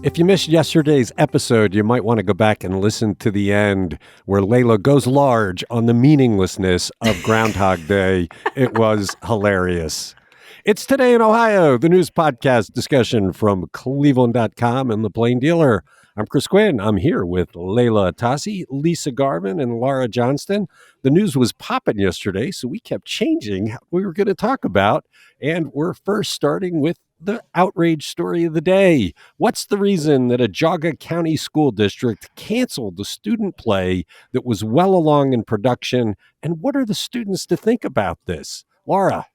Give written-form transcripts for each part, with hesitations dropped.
If you missed yesterday's episode, you might want to go back and listen to the end where Layla goes large on the meaninglessness of Groundhog Day. It was hilarious. It's Today in Ohio, the news podcast discussion from cleveland.com and the Plain Dealer. I'm Chris Quinn. I'm here with Layla Atassi, Lisa Garvin, and Laura Johnston. The news was popping yesterday, so we kept changing what we were going to talk about. And we're first starting with the outrage story of the day. What's the reason that a Geauga County school district canceled the student play that was well along in production? And what are the students to think about this? Laura.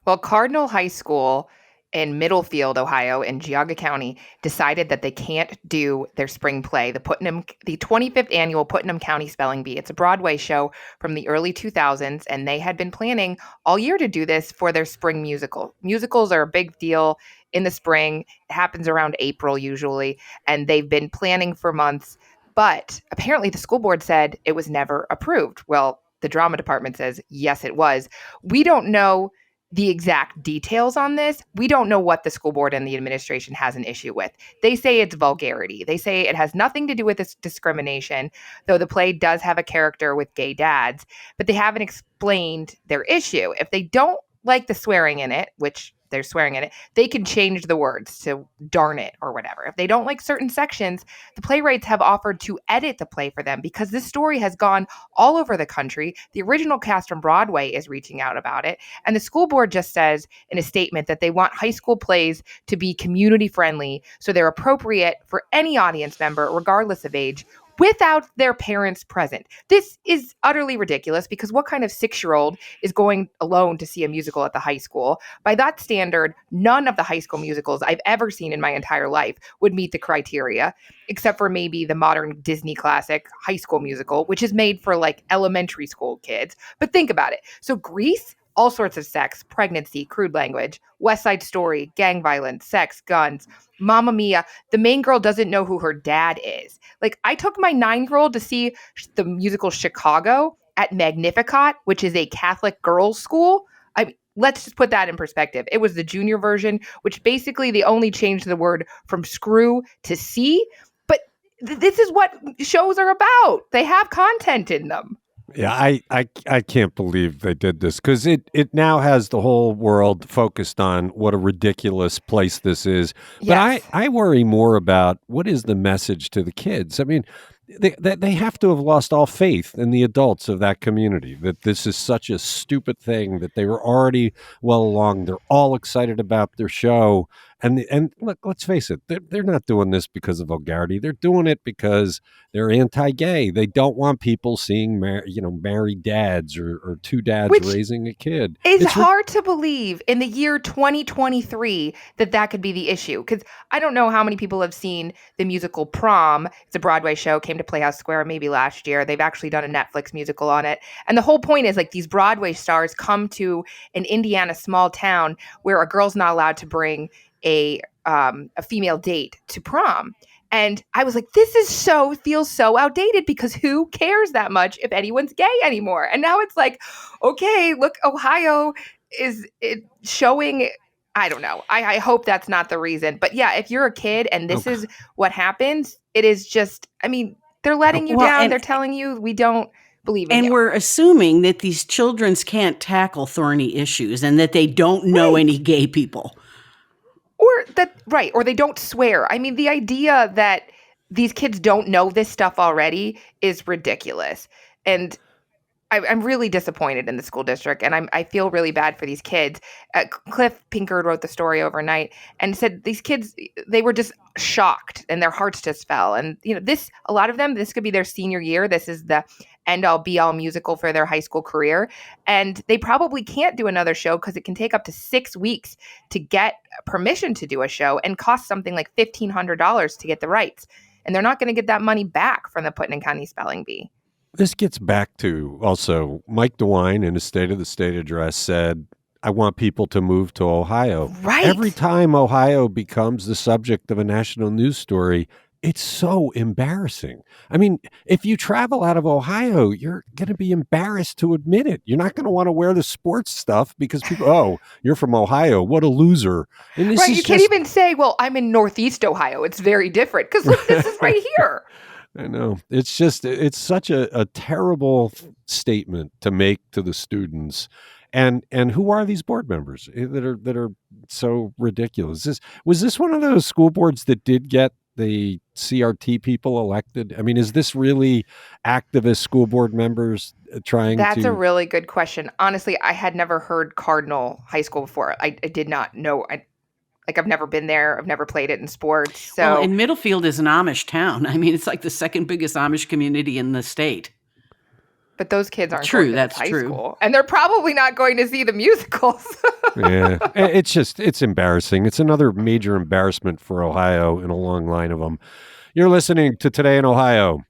Well, Cardinal High School in Middlefield, Ohio, in Cuyahoga County, decided that they can't do their spring play, the 25th annual Putnam County Spelling Bee. It's a Broadway show from the early 2000s, and they had been planning all year to do this for their spring musical. Musicals are a big deal in the spring. It happens around April usually, and they've been planning for months. But apparently the school board said it was never approved. Well, the drama department says, yes, it was. We don't know the exact details on this. We don't know what the school board and the administration has an issue with. They say it's vulgarity. They say it has nothing to do with this discrimination, though the play does have a character with gay dads, but they haven't explained their issue. If they don't like the swearing in it, which they're swearing in it, they can change the words to darn it or whatever. If they don't like certain sections, the playwrights have offered to edit the play for them because this story has gone all over the country. The original cast from Broadway is reaching out about it. And the school board just says in a statement that they want high school plays to be community friendly, so they're appropriate for any audience member, regardless of age, without their parents present. This is utterly ridiculous because what kind of 6-year-old is going alone to see a musical at the high school? By that standard, none of the high school musicals I've ever seen in my entire life would meet the criteria, except for maybe the modern Disney classic High School Musical, which is made for like elementary school kids. But think about it. So Grease, all sorts of sex, pregnancy, crude language. West Side Story, gang violence, sex, guns. Mamma Mia, the main girl doesn't know who her dad is. Like, I took my 9-year-old to see the musical Chicago at Magnificat, which is a Catholic girls' school. Let's just put that in perspective. It was the junior version, which basically they only changed the word from screw to see. But this is what shows are about. They have content in them. Yeah, I can't believe they did this because it now has the whole world focused on what a ridiculous place this is. Yes. But I worry more about what is the message to the kids. I mean, they have to have lost all faith in the adults of that community, that this is such a stupid thing, that they were already well along. They're all excited about their show. And look, let's face it, they're not doing this because of vulgarity. They're doing it because they're anti-gay. They don't want people seeing married dads or two dads raising a kid. It's hard to believe in the year 2023 that could be the issue. Because I don't know how many people have seen the musical Prom. It's a Broadway show, came to Playhouse Square maybe last year. They've actually done a Netflix musical on it. And the whole point is like these Broadway stars come to an Indiana small town where a girl's not allowed to bring a female date to prom. And I was like, feels so outdated because who cares that much if anyone's gay anymore? And now it's like, okay, look, Ohio is showing, I don't know. I hope that's not the reason. But yeah, if you're a kid and this is what happens, it is just, I mean, they're letting you down. They're telling you we don't believe in you. And we're assuming that these children can't tackle thorny issues and that they don't know any gay people. Or they don't swear. I mean, the idea that these kids don't know this stuff already is ridiculous. And I'm really disappointed in the school district, and I feel really bad for these kids. Cliff Pinkard wrote the story overnight and said these kids, they were just shocked and their hearts just fell. And, a lot of them, this could be their senior year. This is the end-all be-all musical for their high school career. And they probably can't do another show because it can take up to 6 weeks to get permission to do a show and cost something like $1,500 to get the rights. And they're not going to get that money back from the Putnam County Spelling Bee. This gets back to also Mike DeWine in his State of the State address said, I want people to move to Ohio. Right. Every time Ohio becomes the subject of a national news story, It's so embarrassing. I mean, if you travel out of Ohio, you're going to be embarrassed to admit it. You're not going to want to wear the sports stuff because people, oh, you're from Ohio. What a loser. And this Right. is You can't just, even say, well, I'm in Northeast Ohio. It's very different because look, this is right here. I know. It's just, it's such a terrible statement to make to the students. And who are these board members that are so ridiculous? Was this one of those school boards that did get the CRT people elected? I mean, is this really activist school board members trying That's a to? really good question. Honestly, I had never heard Cardinal High School before. I did not know. I've never been there. I've never played it in sports. Well, So, and Middlefield is an Amish town. I mean, it's like the second biggest Amish community in the state. but those kids aren't True, going to that's high true. school, and they're probably not going to see the musicals. Yeah, it's embarrassing. It's another major embarrassment for Ohio in a long line of them. You're listening to Today in Ohio.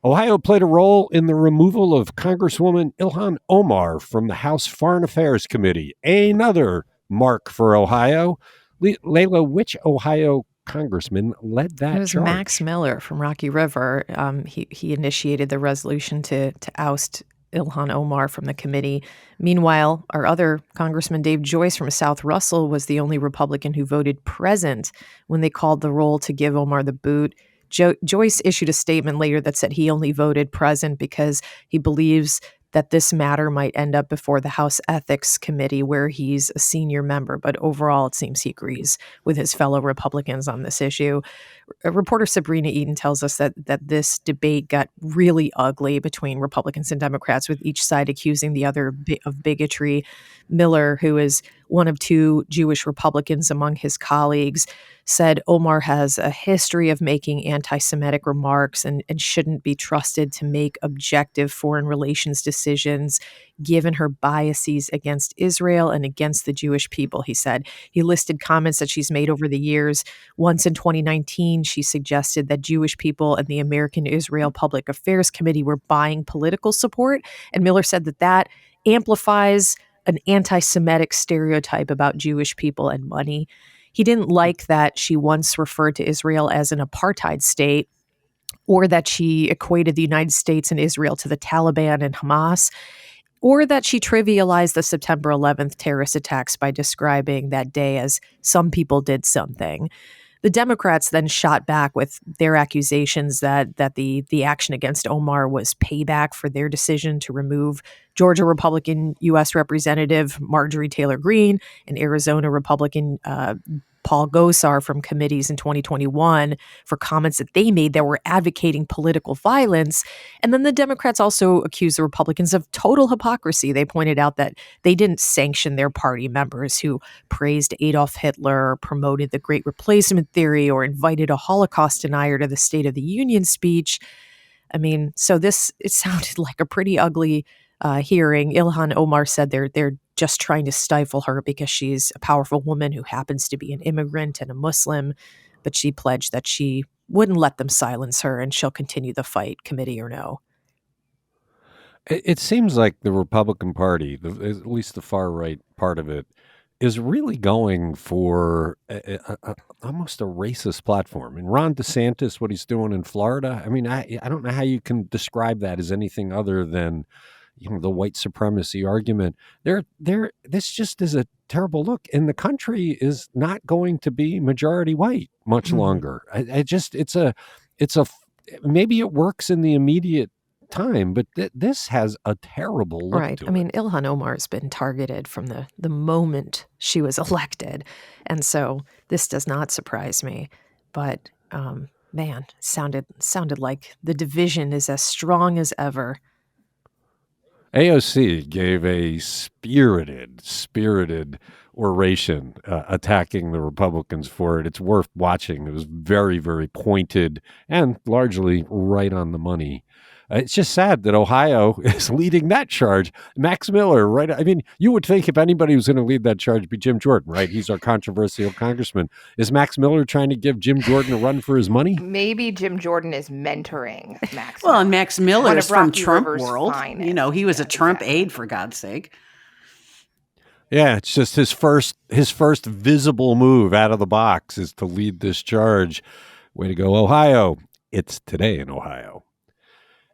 Ohio played a role in the removal of Congresswoman Ilhan Omar from the House Foreign Affairs Committee. Another mark for Ohio. Layla, which Ohio congressman led that It was charge? Max Miller from Rocky River. He initiated the resolution to oust Ilhan Omar from the committee. Meanwhile, our other Congressman Dave Joyce from South Russell was the only Republican who voted present when they called the roll to give Omar the boot. Joyce issued a statement later that said he only voted present because he believes that this matter might end up before the House Ethics Committee, where he's a senior member. But overall, it seems he agrees with his fellow Republicans on this issue. Reporter Sabrina Eden tells us that this debate got really ugly between Republicans and Democrats, with each side accusing the other of bigotry. Miller, who is one of two Jewish Republicans among his colleagues, said Omar has a history of making anti-Semitic remarks and shouldn't be trusted to make objective foreign relations decisions, given her biases against Israel and against the Jewish people, he said. He listed comments that she's made over the years. Once in 2019, she suggested that Jewish people and the American Israel Public Affairs Committee were buying political support. And Miller said that amplifies an anti-Semitic stereotype about Jewish people and money. He didn't like that she once referred to Israel as an apartheid state, or that she equated the United States and Israel to the Taliban and Hamas, or that she trivialized the September 11th terrorist attacks by describing that day as some people did something. The Democrats then shot back with their accusations that the action against Omar was payback for their decision to remove Georgia Republican U.S. Representative Marjorie Taylor Greene and Arizona Republican Paul Gosar from committees in 2021 for comments that they made that were advocating political violence. And then the Democrats also accused the Republicans of total hypocrisy. They pointed out that they didn't sanction their party members who praised Adolf Hitler, or promoted the Great Replacement theory, or invited a Holocaust denier to the State of the Union speech. I mean, so it sounded like a pretty ugly hearing. Ilhan Omar said they're just trying to stifle her because she's a powerful woman who happens to be an immigrant and a Muslim, but she pledged that she wouldn't let them silence her and she'll continue the fight, committee or no. It seems like the Republican Party, at least the far right part of it, is really going for almost a racist platform. And Ron DeSantis, what he's doing in Florida, I mean, I don't know how you can describe that as anything other than, the white supremacy argument. This just is a terrible look. And the country is not going to be majority white much longer. Maybe it works in the immediate time, but this has a terrible look Right. to I mean, Ilhan Omar has been targeted from the moment she was elected. And so this does not surprise me. But man, sounded like the division is as strong as ever. AOC gave a spirited oration attacking the Republicans for it. It's worth watching. It was very, very pointed and largely right on the money. It's just sad that Ohio is leading that charge. Max Miller, right? I mean, you would think if anybody was going to lead that charge, it'd be Jim Jordan, right? He's our controversial congressman. Is Max Miller trying to give Jim Jordan a run for his money? Maybe Jim Jordan is mentoring Max. Well, and Max Miller is from Trump world. Finest. He was a Trump aide, for God's sake. Yeah, it's just his first visible move out of the box is to lead this charge. Way to go, Ohio. It's Today in Ohio.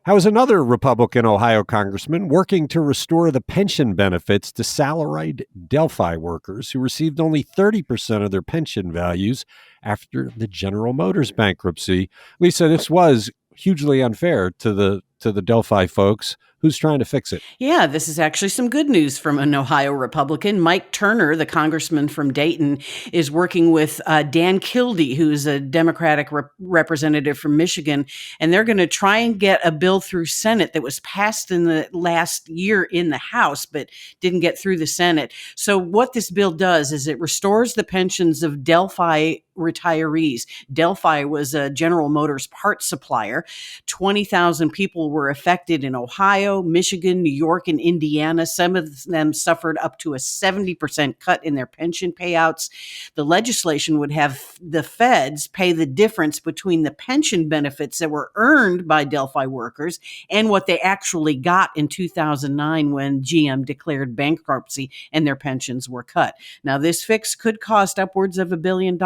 How is another Republican Ohio congressman working to restore the pension benefits to salaried Delphi workers who received only 30% of their pension values after the General Motors bankruptcy? Lisa, this was hugely unfair to the Delphi folks. Who's trying to fix it? Yeah, this is actually some good news from an Ohio Republican. Mike Turner, the congressman from Dayton, is working with Dan Kildee, who's a Democratic representative from Michigan, and they're going to try and get a bill through Senate that was passed in the last year in the House, but didn't get through the Senate. So what this bill does is it restores the pensions of Delphi retirees. Delphi was a General Motors parts supplier. 20,000 people were affected in Ohio, Michigan, New York, and Indiana. Some of them suffered up to a 70% cut in their pension payouts. The legislation would have the feds pay the difference between the pension benefits that were earned by Delphi workers and what they actually got in 2009 when GM declared bankruptcy and their pensions were cut. Now, this fix could cost upwards of $1 billion.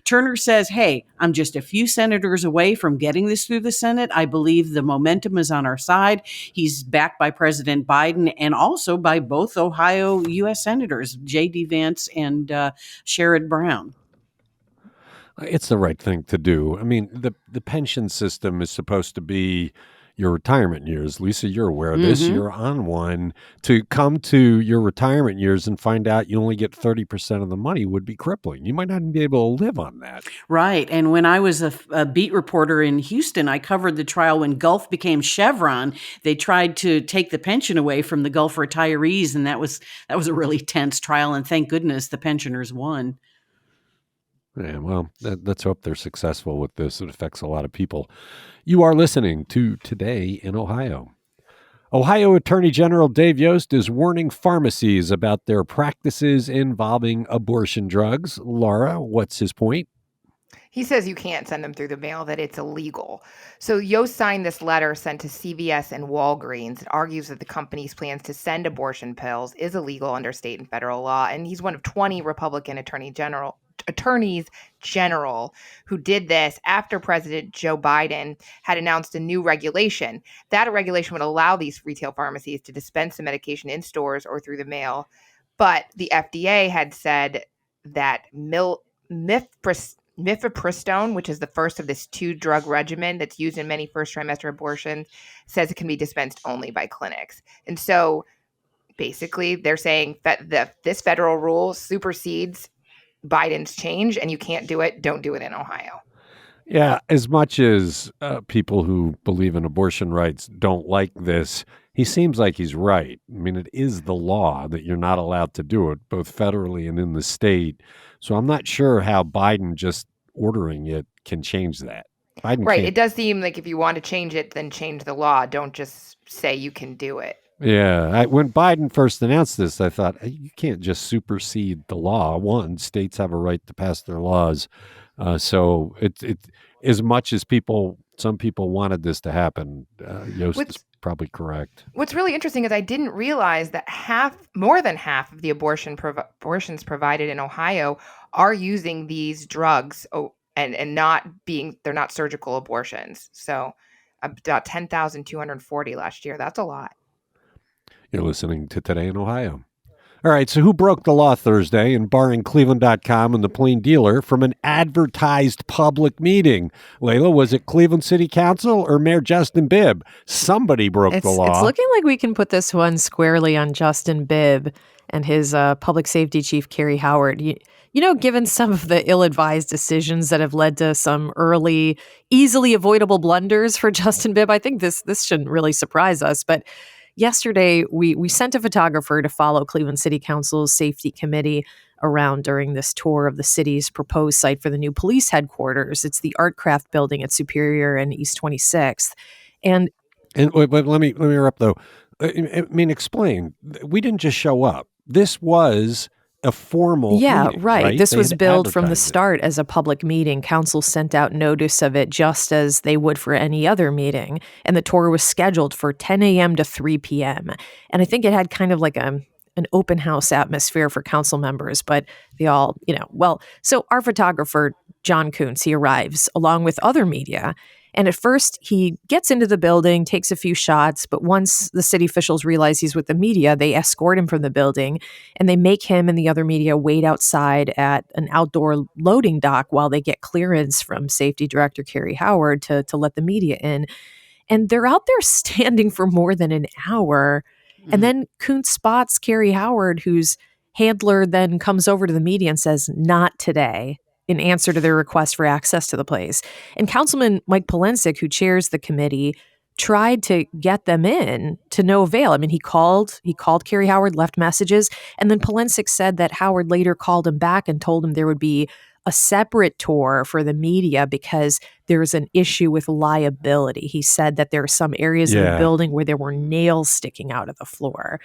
Turner says, hey, I'm just a few senators away from getting this through the Senate. I believe the momentum is on our side. He's backed by President Biden and also by both Ohio U.S. senators, J.D. Vance and Sherrod Brown. It's the right thing to do. I mean, the pension system is supposed to be your retirement years. Lisa, you're aware of this. You're on one. To come to your retirement years and find out you only get 30% of the money would be crippling. You might not even be able to live on that. Right. And when I was a beat reporter in Houston, I covered the trial when Gulf became Chevron. They tried to take the pension away from the Gulf retirees, and that was a really tense trial. And thank goodness the pensioners won. Yeah, well, let's hope they're successful with this. It affects a lot of people. You are listening to Today in Ohio. Ohio Attorney General Dave Yost is warning pharmacies about their practices involving abortion drugs. Laura, what's his point? He says you can't send them through the mail, that it's illegal. So Yost signed this letter sent to CVS and Walgreens. It argues that the company's plans to send abortion pills is illegal under state and federal law. And he's one of 20 Republican attorneys general who did this after President Joe Biden had announced a new regulation. That regulation would allow these retail pharmacies to dispense the medication in stores or through the mail. But the FDA had said that mifepristone, which is the first of this 2-drug regimen that's used in many first trimester abortions, says it can be dispensed only by clinics. And so basically they're saying that this federal rule supersedes Biden's change, and you can't do it. Don't do it in Ohio. Yeah, as much as people who believe in abortion rights don't like this, he seems like he's right. I mean, it is the law that you're not allowed to do it, both federally and in the state. So I'm not sure how Biden just ordering it can change that. Biden right. can't. It does seem like if you want to change it, then change the law. Don't just say you can do it. Yeah. When Biden first announced this, I thought, you can't just supersede the law. One, states have a right to pass their laws. So it as much as some people wanted this to happen, Yost is probably correct. What's really interesting is I didn't realize that more than half of the abortions provided in Ohio are using these drugs and they're not surgical abortions. So about 10,240 last year. That's a lot. You're listening to Today in Ohio. All right, so who broke the law Thursday in barring cleveland.com and the Plain Dealer from an advertised public meeting? Layla, was it Cleveland City Council or Mayor Justin Bibb? Somebody broke the law. It's looking like we can put this one squarely on Justin Bibb and his public safety chief, Kerry Howard. You know, given some of the ill-advised decisions that have led to some early, easily avoidable blunders for Justin Bibb, I think this shouldn't really surprise us, but yesterday, we sent a photographer to follow Cleveland City Council's safety committee around during this tour of the city's proposed site for the new police headquarters. It's the Artcraft building at Superior and East 26th. And wait, let me interrupt though. I mean, explain. We didn't just show up. This was a formal meeting, right. This was billed from the advertised start as a public meeting. Council sent out notice of it just as they would for any other meeting. And the tour was scheduled for 10 a.m. to 3 p.m. And I think it had kind of like an open house atmosphere for council members, but they all, so our photographer John Kuntz. He arrives along with other media. And at first, he gets into the building, takes a few shots, but once the city officials realize he's with the media, they escort him from the building, and they make him and the other media wait outside at an outdoor loading dock while they get clearance from Safety Director Carrie Howard to let the media in. And they're out there standing for more than an hour. And then Kuntz spots Carrie Howard, whose handler then comes over to the media and says, "Not today," in answer to their request for access to the place. And Councilman Mike Polensek, who chairs the committee, tried to get them in to no avail. I mean, he called Carrie Howard, left messages, and then Polensek said that Howard later called him back and told him there would be a separate tour for the media because there's an issue with liability. He said that there are some areas of the building where there were nails sticking out of the floor.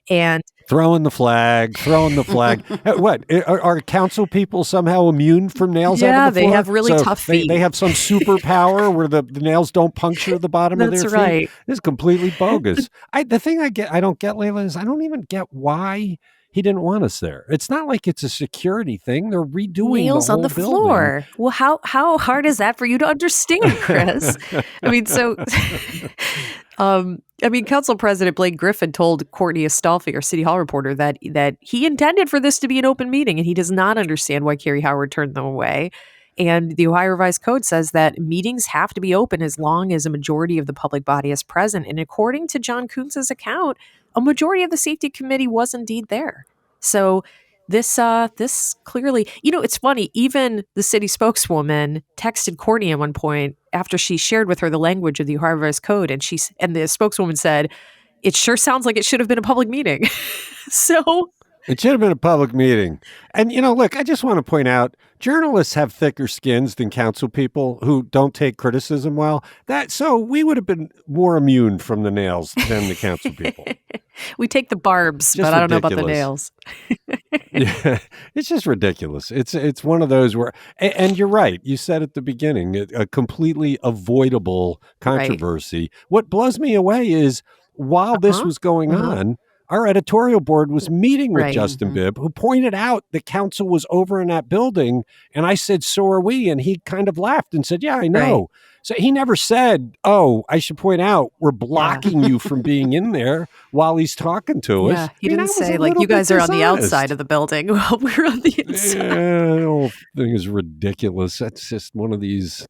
And throwing the flag. What? Are council people somehow immune from nails out of the floor? Yeah, they have really tough feet. They have some superpower where the nails don't puncture the bottom of their feet. That's right. This is completely bogus. The thing I don't get, Layla, is I don't even get why he didn't want us there. It's not like it's a security thing. They're redoing nails the whole on the building. Floor. Well, how hard is that for you to understand, Chris? I mean, so Council President Blake Griffin told Courtney Astolfi, our City Hall reporter, that he intended for this to be an open meeting, and he does not understand why Carrie Howard turned them away. And the Ohio Revised Code says that meetings have to be open as long as a majority of the public body is present. And according to John Kuntz's account, a majority of the safety committee was indeed there. So this clearly, it's funny, even the city spokeswoman texted Courtney at one point after she shared with her the language of the Ohio Revised Code, and the spokeswoman said, "It sure sounds like it should have been a public meeting." So it should have been a public meeting. And, look, I just want to point out, journalists have thicker skins than council people who don't take criticism well. So we would have been more immune from the nails than the council people. We take the barbs, just but I don't know ridiculous. about the nails. Yeah, it's just ridiculous. It's one of those where, and you're right. You said at the beginning, a completely avoidable controversy. Right. What blows me away is while this was going on, our editorial board was meeting with Justin Bibb, who pointed out the council was over in that building. And I said, "So are we." And he kind of laughed and said, "Yeah, I know." Right. So he never said, "Oh, I should point out, we're blocking you from being in there," while he's talking to us. He didn't say, like, you guys are on the outside of the building while we're on the inside. Yeah, the whole thing is ridiculous. That's just one of these.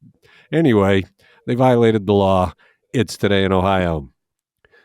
Anyway, they violated the law. It's Today in Ohio.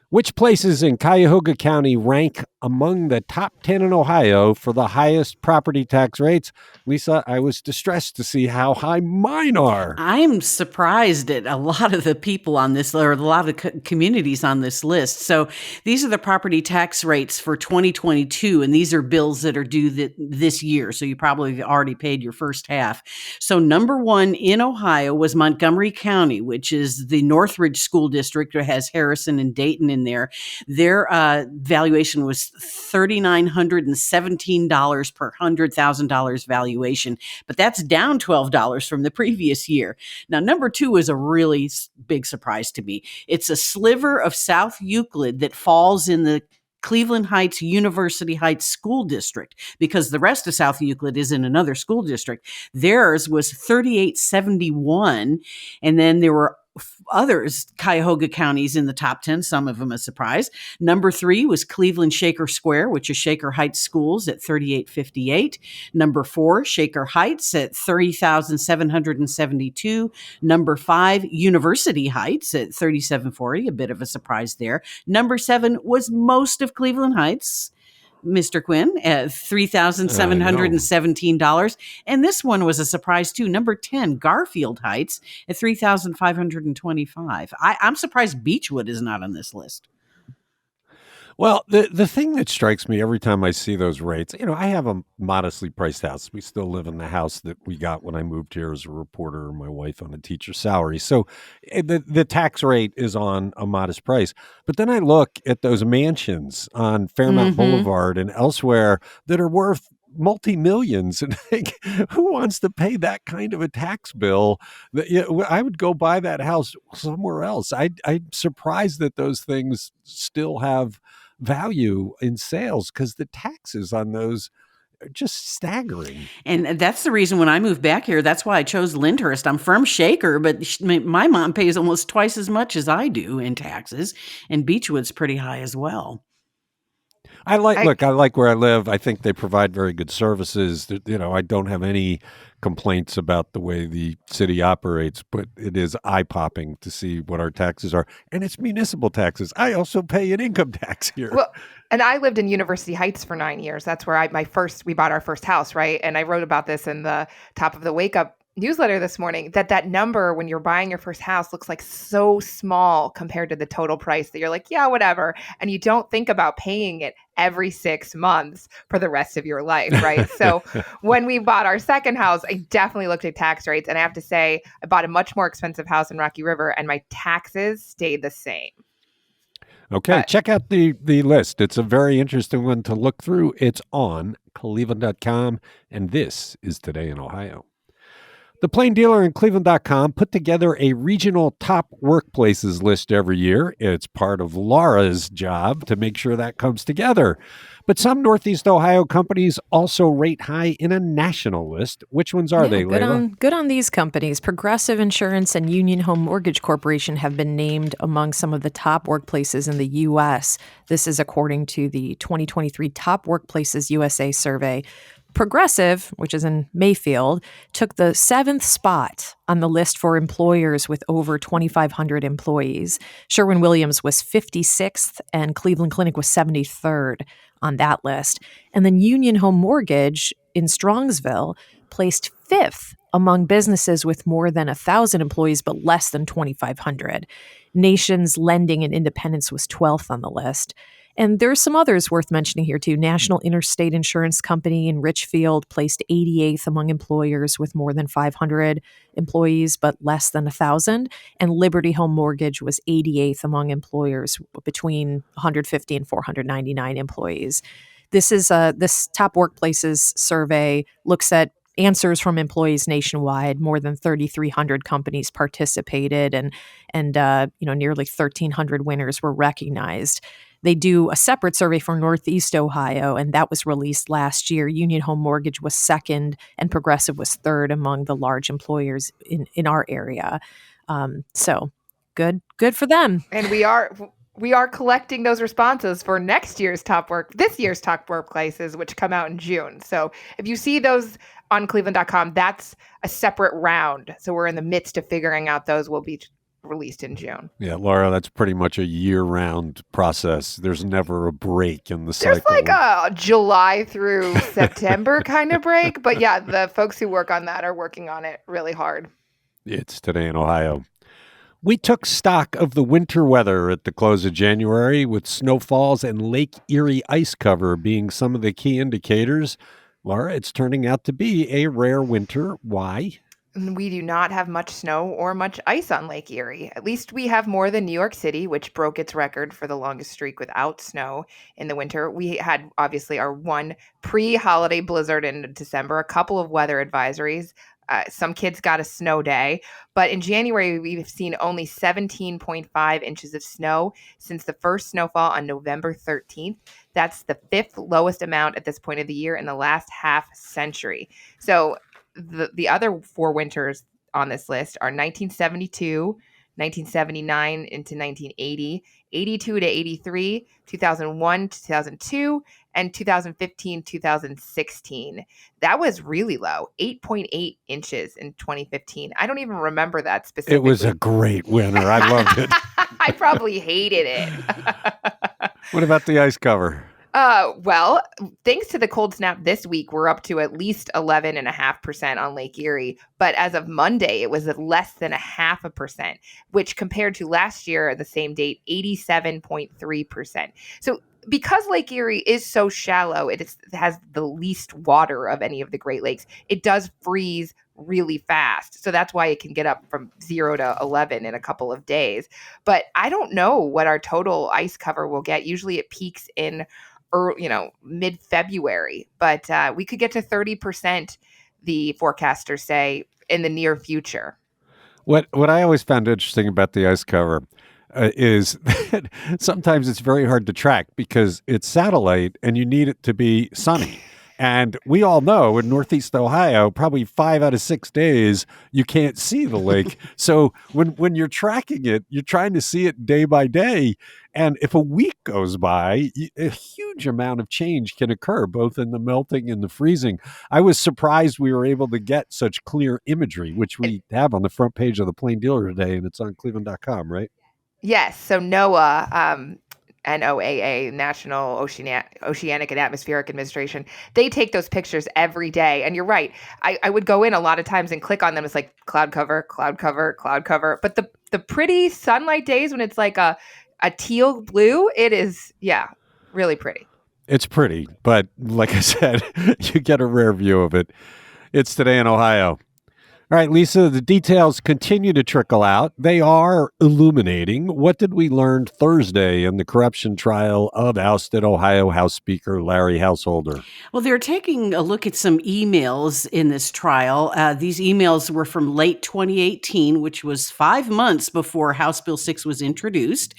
Which places in Cuyahoga County rank among the top 10 in Ohio for the highest property tax rates? Lisa, I was distressed to see how high mine are. I'm surprised at a lot of the people on this, or a lot of communities on this list. So these are the property tax rates for 2022, and these are bills that are due this year. So you probably already paid your first half. So number one in Ohio was Montgomery County, which is the Northridge School District. It has Harrison and Dayton in there. Their valuation was $3,917 per $100,000 valuation, but that's down $12 from the previous year. Now, number two is a really big surprise to me. It's a sliver of South Euclid that falls in the Cleveland Heights University Heights School District, because the rest of South Euclid is in another school district. Theirs was 3871, and then there were others, Cuyahoga counties in the top 10, some of them a surprise. Number three was Cleveland Shaker Square, which is Shaker Heights Schools at 3858. Number four, Shaker Heights at 30,772. Number five, University Heights at 3740, a bit of a surprise there. Number seven was most of Cleveland Heights, Mr. Quinn, at $3,717. And this one was a surprise too. Number 10, Garfield Heights at $3,525. I'm surprised Beechwood is not on this list. Well, the thing that strikes me every time I see those rates, I have a modestly priced house. We still live in the house that we got when I moved here as a reporter and my wife on a teacher's salary. So the tax rate is on a modest price. But then I look at those mansions on Fairmount Boulevard and elsewhere that are worth multi-millions, and think, who wants to pay that kind of a tax bill? I would go buy that house somewhere else. I'm surprised that those things still have value in sales, because the taxes on those just staggering. And that's the reason when I moved back here, that's why I chose Lyndhurst. I'm from Shaker, but my mom pays almost twice as much as I do in taxes, and Beechwood's pretty high as well. I like where I live. I think they provide very good services. I don't have any complaints about the way the city operates, but it is eye-popping to see what our taxes are. And it's municipal taxes. I also pay an income tax here. Well, and I lived in University Heights for 9 years. That's where we bought our first house, right? And I wrote about this in the top of the Wake Up newsletter this morning, that number when you're buying your first house looks like so small compared to the total price that you're like, yeah, whatever. And you don't think about paying it every 6 months for the rest of your life, right? So when we bought our second house, I definitely looked at tax rates. And I have to say, I bought a much more expensive house in Rocky River and my taxes stayed the same. Okay, check out the list. It's a very interesting one to look through. It's on cleveland.com, and this is Today in Ohio. The Plain Dealer and cleveland.com put together a regional top workplaces list every year. It's part of Laura's job to make sure that comes together. But some Northeast Ohio companies also rate high in a national list. Which ones are they, Layla? Good on these companies. Progressive Insurance and Union Home Mortgage Corporation have been named among some of the top workplaces in the U.S. This is according to the 2023 Top Workplaces USA survey. Progressive, which is in Mayfield, took the 7th spot on the list for employers with over 2,500 employees. Sherwin-Williams was 56th, and Cleveland Clinic was 73rd on that list. And then Union Home Mortgage in Strongsville placed 5th among businesses with more than 1,000 employees but less than 2,500. Nations Lending and Independence was 12th on the list. And there's some others worth mentioning here, too. National Interstate Insurance Company in Richfield placed 88th among employers with more than 500 employees, but less than 1,000. And Liberty Home Mortgage was 88th among employers between 150 and 499 employees. This Top Workplaces survey looks at answers from employees nationwide. More than 3,300 companies participated, and nearly 1,300 winners were recognized. They do a separate survey for Northeast Ohio, and that was released last year. Union Home Mortgage was 2nd, and Progressive was 3rd among the large employers in our area. So good for them. And we are collecting those responses for this year's top workplaces, which come out in June. So if you see those on cleveland.com, that's a separate round. So we're in the midst of figuring out those will be released in June. Yeah, Laura, that's pretty much a year-round process. There's never a break in the cycle. There's like a July through September kind of break. But yeah, the folks who work on that are working on it really hard. It's Today in Ohio. We took stock of the winter weather at the close of January, with snowfalls and Lake Erie ice cover being some of the key indicators. Laura, it's turning out to be a rare winter. Why? We do not have much snow or much ice on Lake Erie. At least we have more than New York City, which broke its record for the longest streak without snow in the winter. We had obviously our one pre-holiday blizzard in December, a couple of weather advisories. Some kids got a snow day, but in January, we've seen only 17.5 inches of snow since the first snowfall on November 13th. That's the 5th lowest amount at this point of the year in the last half century. So the other 4 winters on this list are 1972, 1979 into 1980, 82 to 83, 2001 to 2002, and 2015, 2016. That was really low, 8.8 inches in 2015. I don't even remember that specifically. It was a great winter. I loved it. I probably hated it. What about the ice cover? Well, thanks to the cold snap this week, we're up to at least 11.5% on Lake Erie. But as of Monday, it was at less than 0.5%, which compared to last year at the same date, 87.3%. So because Lake Erie is so shallow, it has the least water of any of the Great Lakes, it does freeze really fast. So that's why it can get up from 0 to 11 in a couple of days. But I don't know what our total ice cover will get. Usually it peaks in mid-February, but we could get to 30%, the forecasters say, in the near future. What I always found interesting about the ice cover is that sometimes it's very hard to track because it's satellite and you need it to be sunny. And we all know in Northeast Ohio, probably 5 out of 6 days, you can't see the lake. So when you're tracking it, you're trying to see it day by day. And if a week goes by, a huge amount of change can occur, both in the melting and the freezing. I was surprised we were able to get such clear imagery, which we have on the front page of the Plain Dealer today, and it's on cleveland.com, right? Yes. So NOAA, NOAA, National Oceanic and Atmospheric Administration, they take those pictures every day. And you're right. I would go in a lot of times and click on them. It's like cloud cover, cloud cover, cloud cover. But the pretty sunlight days when it's like a teal blue, it is, really pretty. It's pretty, but like I said, you get a rare view of it. It's Today in Ohio. All right, Lisa, the details continue to trickle out. They are illuminating. What did we learn Thursday in the corruption trial of ousted Ohio House Speaker Larry Householder? Well, they're taking a look at some emails in this trial. These emails were from late 2018, which was 5 months before House Bill 6 was introduced.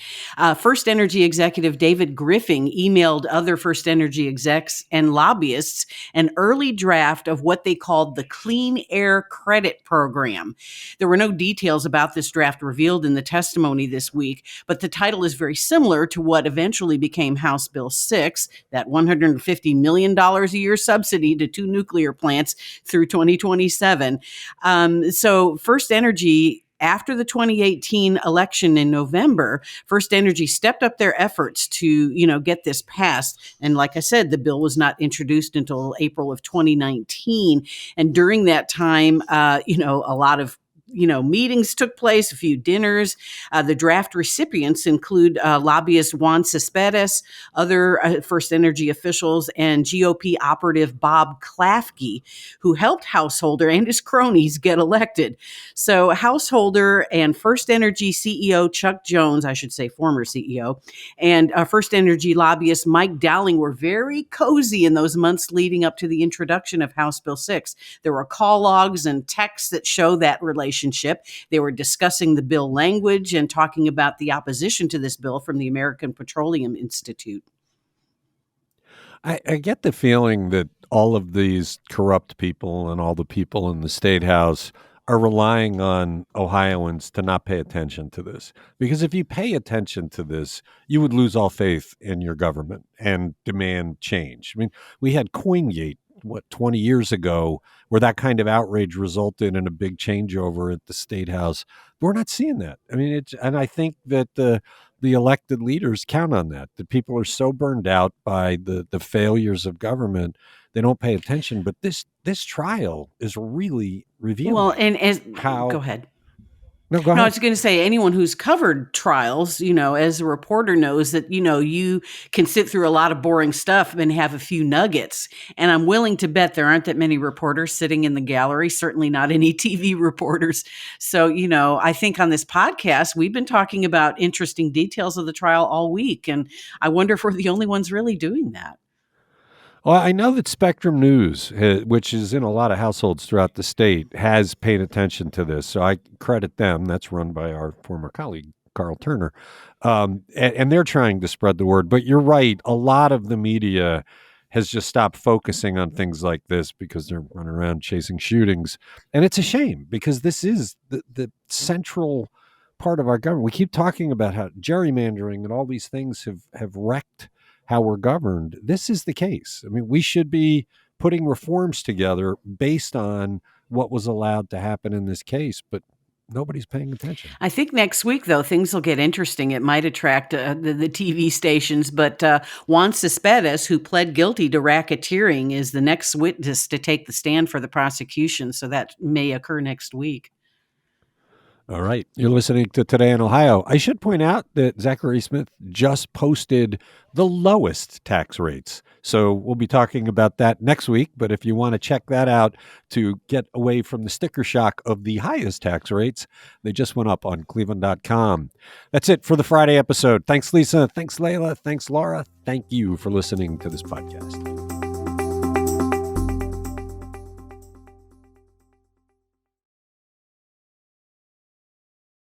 First Energy executive David Griffin emailed other First Energy execs and lobbyists an early draft of what they called the Clean Air Credit Program. There were no details about this draft revealed in the testimony this week, but the title is very similar to what eventually became House Bill 6, that $150 million a year subsidy to 2 nuclear plants through 2027. So First Energy, after the 2018 election in November, First Energy stepped up their efforts to, get this passed. And like I said, the bill was not introduced until April of 2019. And during that time, a lot of meetings took place, a few dinners. The draft recipients include lobbyist Juan Cespedes, other First Energy officials, and GOP operative Bob Klafke, who helped Householder and his cronies get elected. So Householder and First Energy CEO Chuck Jones, I should say former CEO, and First Energy lobbyist Mike Dowling were very cozy in those months leading up to the introduction of House Bill 6. There were call logs and texts that show that relationship. They were discussing the bill language and talking about the opposition to this bill from the American Petroleum Institute. I get the feeling that all of these corrupt people and all the people in the State House are relying on Ohioans to not pay attention to this. Because if you pay attention to this, you would lose all faith in your government and demand change. I mean, we had CoinGate 20 years ago, where that kind of outrage resulted in a big changeover at the State House. But we're not seeing that. I mean, and I think that the elected leaders count on that people are so burned out by the failures of government, they don't pay attention. But this trial is really revealing. Well, and go ahead. No, go ahead. No, I was going to say anyone who's covered trials, as a reporter knows that, you can sit through a lot of boring stuff and have a few nuggets. And I'm willing to bet there aren't that many reporters sitting in the gallery, certainly not any TV reporters. So, I think on this podcast, we've been talking about interesting details of the trial all week. And I wonder if we're the only ones really doing that. Well, I know that Spectrum News, which is in a lot of households throughout the state, has paid attention to this. So I credit them. That's run by our former colleague, Carl Turner. And they're trying to spread the word. But you're right. A lot of the media has just stopped focusing on things like this because they're running around chasing shootings. And it's a shame because this is the central part of our government. We keep talking about how gerrymandering and all these things have wrecked how we're governed. This is the case. I mean, we should be putting reforms together based on what was allowed to happen in this case, but nobody's paying attention. I think next week, though, things will get interesting. It might attract the TV stations, but Juan Cespedes, who pled guilty to racketeering, is the next witness to take the stand for the prosecution, so that may occur next week. All right. You're listening to Today in Ohio. I should point out that Zachary Smith just posted the lowest tax rates. So we'll be talking about that next week. But if you want to check that out to get away from the sticker shock of the highest tax rates, they just went up on cleveland.com. That's it for the Friday episode. Thanks, Lisa. Thanks, Layla. Thanks, Laura. Thank you for listening to this podcast.